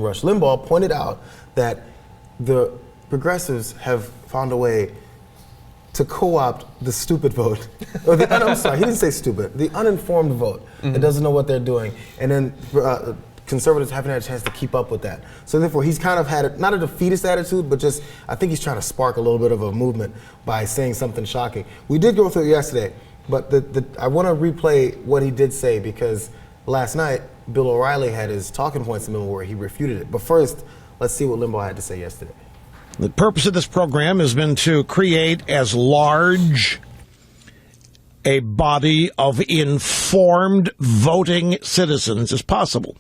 Rush Limbaugh, pointed out that the progressives have found a way to co-opt the stupid vote, or I'm sorry, he didn't say stupid, the uninformed vote that doesn't know what they're doing, and then conservatives haven't had a chance to keep up with that. So therefore, he's kind of had not a defeatist attitude, but just, I think he's trying to spark a little bit of a movement by saying something shocking. We did go through it yesterday, but I want to replay what he did say, because last night, Bill O'Reilly had his Talking Points Memo where he refuted it. But first, let's see what Limbaugh had to say yesterday. The purpose of this program has been to create as large a body of informed voting citizens as possible.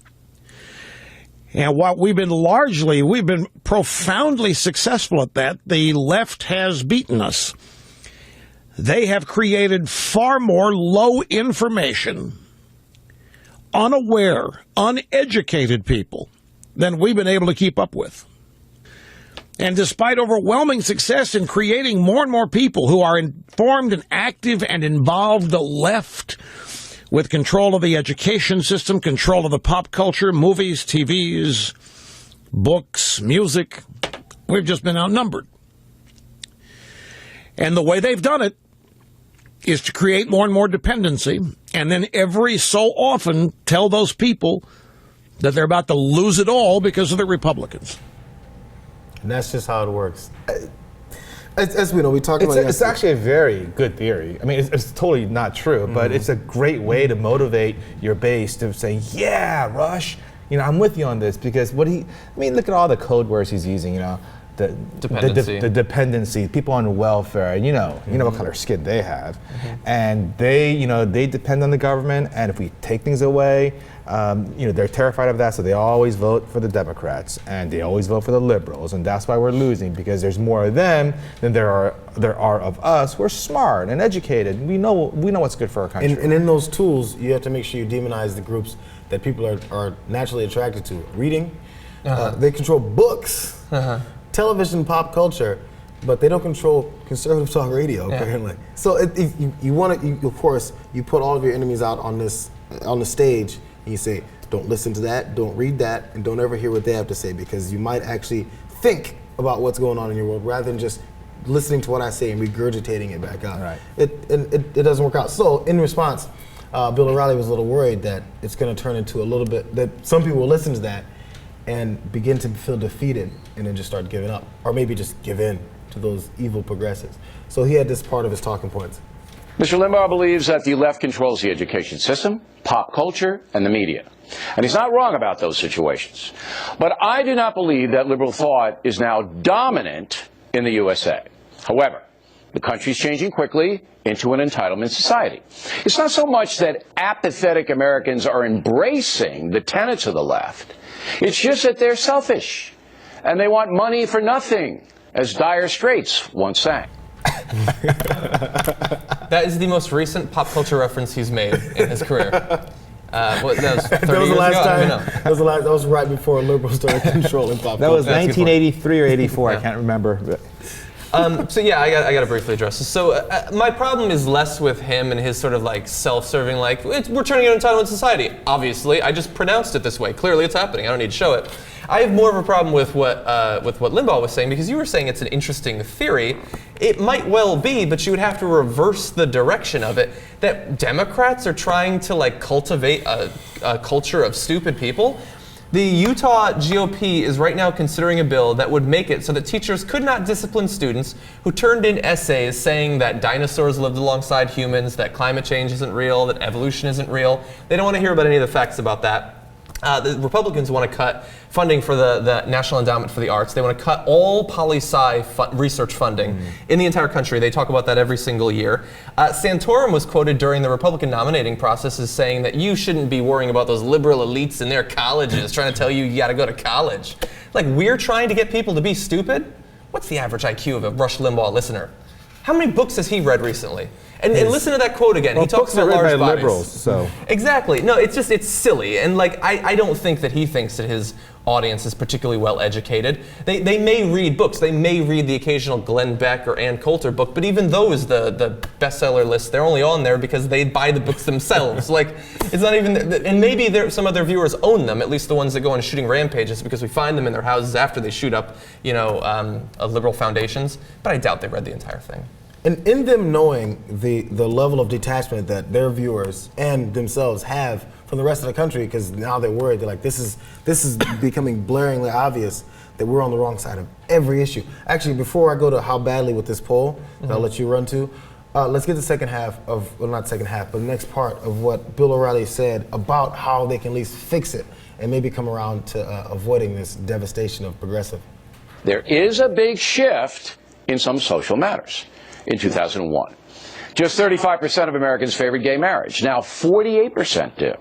And what we've been profoundly successful at that. The left has beaten us. They have created far more low information, unaware, uneducated people than we've been able to keep up with. And despite overwhelming success in creating more and more people who are informed and active and involved, the left, with control of the education system, control of the pop culture, movies, TVs, books, music, we've just been outnumbered. And the way they've done it is to create more and more dependency, and then every so often tell those people that they're about to lose it all because of the Republicans. And that's just how it works. As we know, we talked about it. It's actually a very good theory. I mean, it's totally not true, but it's a great way to motivate your base to say, yeah, Rush, I'm with you on this, because look at all the code words he's using, the dependency, people on welfare, you know what kind of skin they have, and they depend on the government, and if we take things away, they're terrified of that, so they always vote for the Democrats, and they always vote for the liberals, and that's why we're losing, because there's more of them than there are of us. We're smart and educated, and we know what's good for our country. And in those tools, you have to make sure you demonize the groups that people are naturally attracted to. Reading, they control books. Television, pop culture, but they don't control conservative talk radio, apparently. So of course, you put all of your enemies out on the stage, and you say, don't listen to that, don't read that, and don't ever hear what they have to say, because you might actually think about what's going on in your world rather than just listening to what I say and regurgitating it back out. Right. It doesn't work out. So in response, Bill O'Reilly was a little worried that it's going to turn into a little bit, that some people will listen to that and begin to feel defeated and then just start giving up, or maybe just give in to those evil progressives. So he had this part of his talking points. Mr. Limbaugh believes that the left controls the education system, pop culture, and the media. And he's not wrong about those situations. But I do not believe that liberal thought is now dominant in the USA. However, the country's changing quickly into an entitlement society. It's not so much that apathetic Americans are embracing the tenets of the left. It's just that they're selfish, and they want money for nothing, as Dire Straits once sang. That is the most recent pop culture reference he's made in his career. That was 30 that was the last years time. That was right before liberals started controlling pop culture. That was 1983 or 84, I can't remember. So yeah, I got to briefly address this. So my problem is less with him and his sort of like self-serving, like, we're turning into an entitlement society. Obviously, I just pronounced it this way. Clearly it's happening. I don't need to show it. I have more of a problem with what Limbaugh was saying, because you were saying it's an interesting theory. It might well be, but you would have to reverse the direction of it, that Democrats are trying to like cultivate a culture of stupid people. The Utah GOP is right now considering a bill that would make it so that teachers could not discipline students who turned in essays saying that dinosaurs lived alongside humans, that climate change isn't real, that evolution isn't real. They don't want to hear about any of the facts about that. The Republicans want to cut funding for the National Endowment for the Arts. They want to cut all poli-sci research funding in the entire country. They talk about that every single year. Santorum was quoted during the Republican nominating process as saying that you shouldn't be worrying about those liberal elites in their colleges trying to tell you got to go to college. Like, we're trying to get people to be stupid? What's the average IQ of a Rush Limbaugh listener? How many books has he read recently? And listen to that quote again. Well, he talks books are about written large by bodies. liberals, so. Exactly. No, it's silly. And like, I don't think that he thinks that his audience is particularly well educated. They may read books. They may read the occasional Glenn Beck or Ann Coulter book, but even those, the bestseller list, they're only on there because they buy the books themselves. Like, it's not even, and maybe some of their viewers own them, at least the ones that go on shooting rampages, because we find them in their houses after they shoot up, liberal foundations. But I doubt they read the entire thing. And in them knowing the level of detachment that their viewers and themselves have from the rest of the country, because now they're worried, they're like, this is becoming blaringly obvious that we're on the wrong side of every issue. Actually, before I go to how badly with this poll, that I'll let you run to, let's get the second half of, well, not second half, but the next part of what Bill O'Reilly said about how they can at least fix it and maybe come around to avoiding this devastation of progressive. There is a big shift in some social matters. In 2001, just 35% of Americans favored gay marriage. Now 48% do.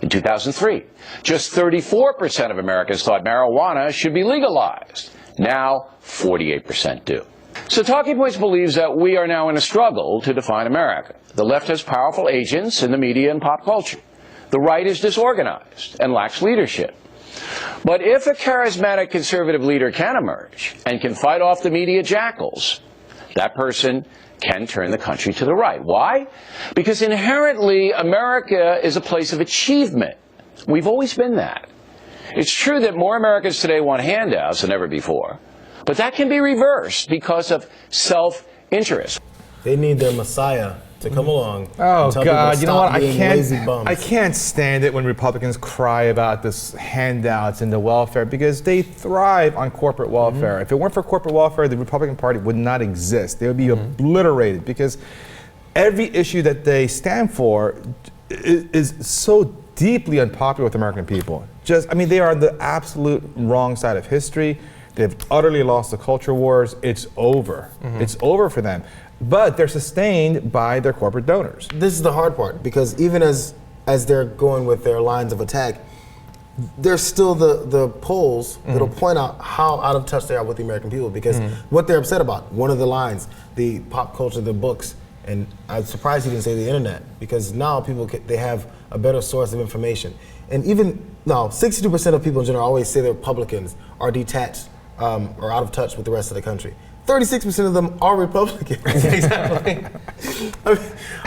In 2003, just 34% of Americans thought marijuana should be legalized. Now 48% do. So Talking Points believes that we are now in a struggle to define America. The left has powerful agents in the media and pop culture. The right is disorganized and lacks leadership. But if a charismatic conservative leader can emerge and can fight off the media jackals, that person can turn the country to the right. Why? Because inherently, America is a place of achievement. We've always been that. It's true that more Americans today want handouts than ever before, but that can be reversed because of self-interest. They need their messiah to come along. Oh and tell God! people to You know what? stop being lazy bums. I can't stand it when Republicans cry about this handouts and the welfare, because they thrive on corporate welfare. If it weren't for corporate welfare, the Republican Party would not exist. They would be obliterated, because every issue that they stand for is so deeply unpopular with American people. They are on the absolute wrong side of history. They've utterly lost the culture wars. It's over. It's over for them. But they're sustained by their corporate donors. This is the hard part, because even as they're going with their lines of attack, there's still the polls that'll point out how out of touch they are with the American people, because what they're upset about, one of the lines, the pop culture, the books, and I'm surprised he didn't say the internet, because now people they have a better source of information. And even now, 62% of people in general always say they're Republicans, are detached or out of touch with the rest of the country. 36% of them are Republicans. Exactly.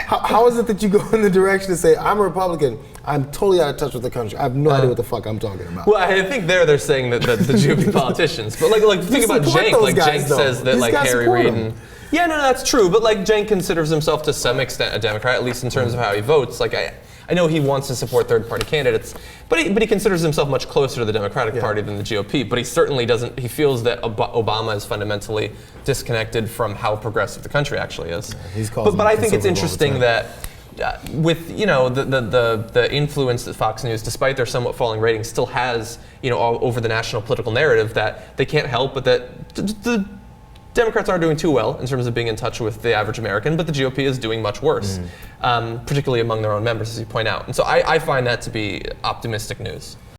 How is it that you go in the direction to say, I'm a Republican, I'm totally out of touch with the country, I have no idea what the fuck I'm talking about? Well, I think they're saying that the GOP politicians, but like think about Cenk. Like Cenk says that like Harry Reid and yeah, no, that's true. But like Cenk considers himself to some extent a Democrat, at least in terms of how he votes. Like I know he wants to support third-party candidates, but he considers himself much closer to the Democratic Party than the GOP. But he certainly doesn't. He feels that Obama is fundamentally disconnected from how progressive the country actually is. But I think it's interesting that with the influence that Fox News, despite their somewhat falling ratings, still has all over the national political narrative, that they can't help but that the Democrats aren't doing too well in terms of being in touch with the average American, but the GOP is doing much worse, particularly among their own members, as you point out. And so I find that to be optimistic news.